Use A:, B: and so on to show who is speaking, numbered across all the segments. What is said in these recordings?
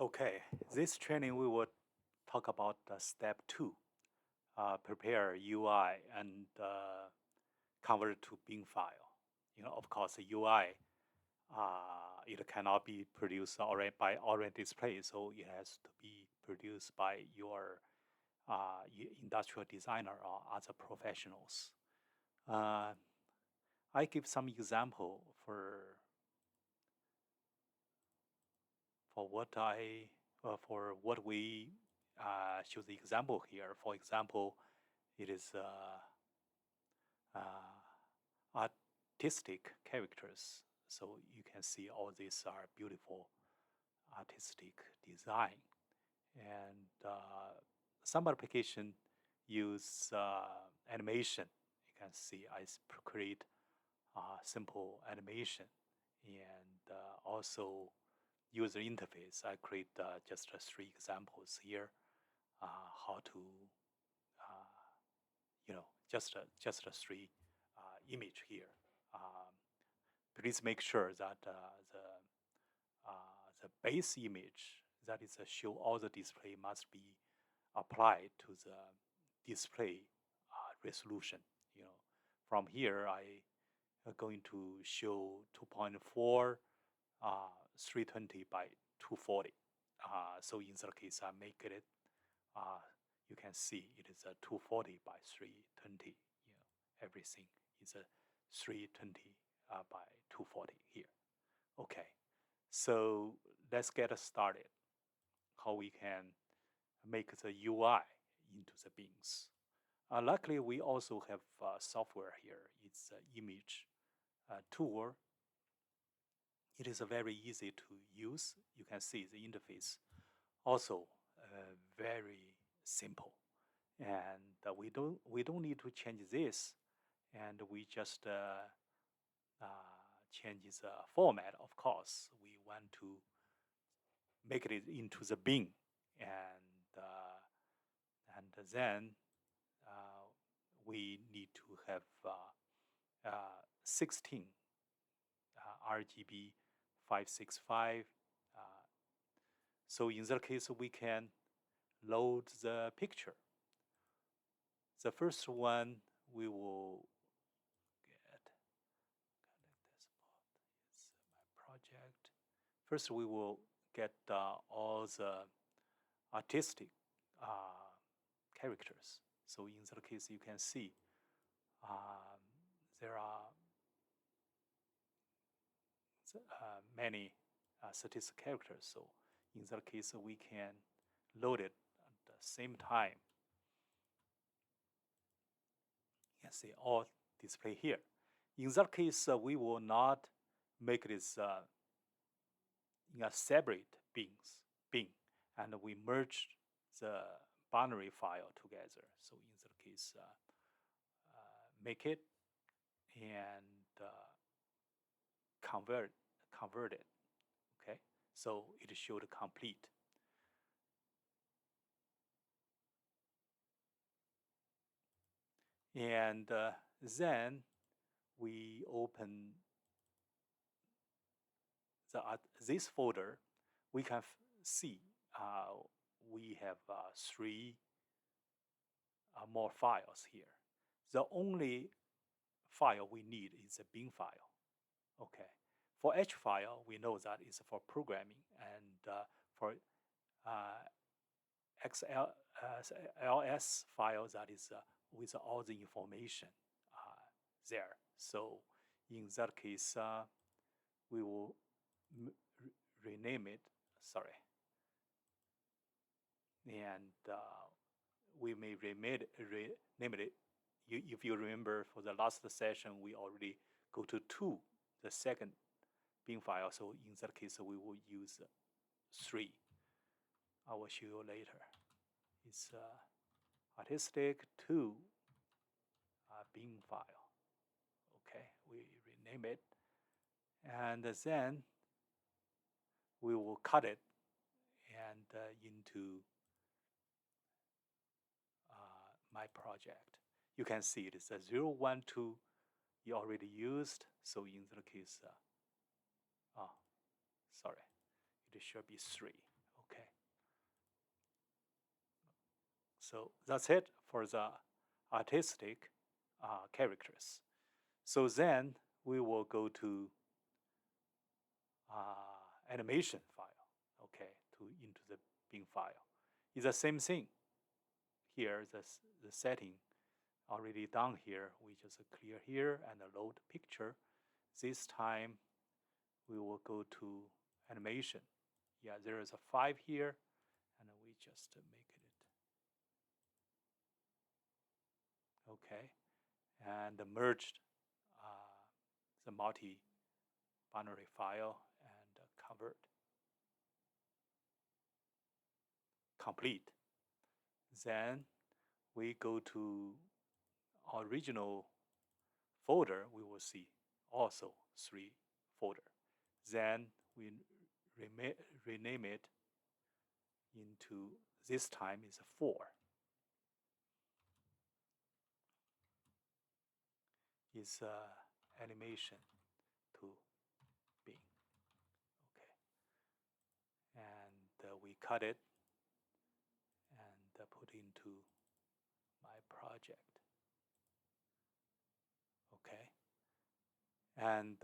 A: Okay, this training we will talk about step 2, prepare UI and convert to bin file. Of course, the UI, it cannot be produced by Orient Display, so it has to be produced by your industrial designer or other professionals. I give some example for what we show the example here. For example, it is artistic characters. So you can see all these are beautiful artistic design. And some application use animation. You can see I create simple animation, and also user interface. I create just 3 examples here. How to, just 3 image here. Please make sure that the base image that is show all the display must be applied to the display resolution. From here I am going to show 2.4 320 by 240. So in that case, I make it. You can see it is a 240 by 320. Everything is a 320 by 240 here. Okay, so let's get started. How we can make the UI into the bins. Luckily, we also have software here. It's an image tool. It is very easy to use. You can see the interface also very simple, and we don't need to change this, and we just change the format. Of course, we want to make it into the bin, and then we need to have 16 RGB 565. So in that case, we can load the picture. The first one we will get. It's my project. First, we will get all the artistic characters. So in that case, you can see there are many statistic characters. So in that case, we can load it at the same time. You can see all display here. In that case, we will not make this in a separate bin, and we merge the binary file together. So in that case, make it and convert it. Okay, so it should complete. And then we open this folder. We can see we have 3 more files here. The only file we need is a bin file. Okay, for H file, we know that is for programming, and for XLS file, that is with all the information there. So in that case, we will rename it. Sorry, and we may rename it. If you remember, for the last session, we already go to the second bin file. So in that case, we will use 3. I will show you later. It's artistic 2 bin file. Okay, we rename it, and then we will cut it and into my project. You can see it is a 012 you already used. So in that case, sorry, it should be 3. Okay. So that's it for the artistic characters. So then we will go to animation file, okay, into the bin file. It's the same thing. Here, the setting already done here. We just clear here and load picture. This time we will go to animation. Yeah, there is a 5 here, and we just make it okay, and merged the multi-binary file and convert complete. Then we go to original folder. We will see also 3 folder. Then we rename it into, this time is 4. Is animation to bin. Okay, and we cut it and put into my project. Okay, and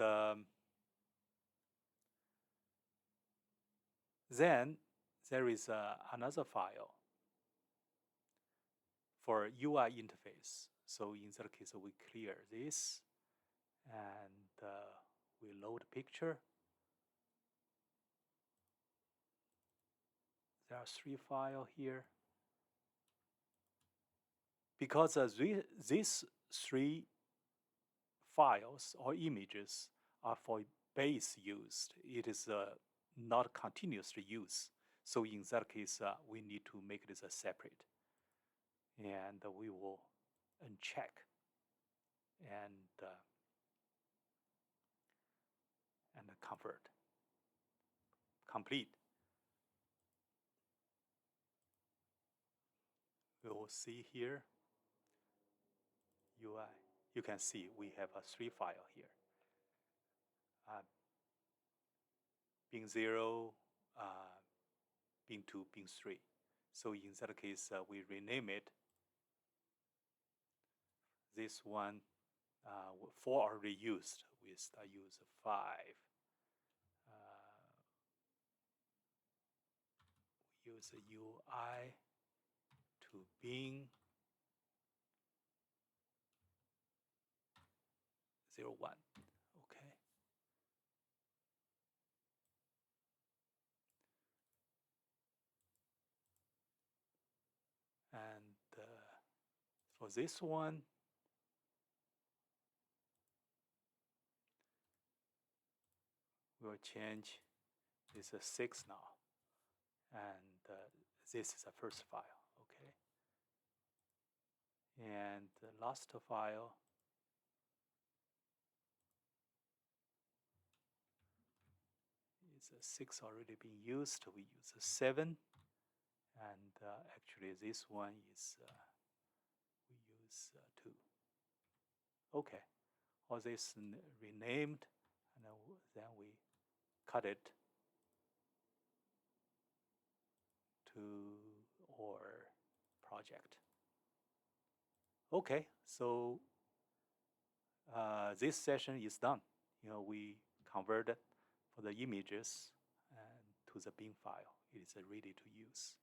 A: then there is another file for UI interface. So in that case, we clear this and we load picture. There are 3 files here. Because these 3 files or images are for base use, it is not continuous use. So in that case, we need to make this separate. And we will uncheck and convert. Complete. We will see here UI. You can see we have a 3 file here. Bin 0, bin 2, bin 3. So in that case, we rename it. This one 4 are reused. We use 5. We use UI to bin 01. Okay. And for this one, we'll change this 6 now. And this is the first file, okay? And the last file is 6 already being used. We use 7. And actually this one is, we use 2. Okay, all this renamed, and then we cut it to our project. Okay, so this session is done. We converted for the images and to the bin file. It is ready to use.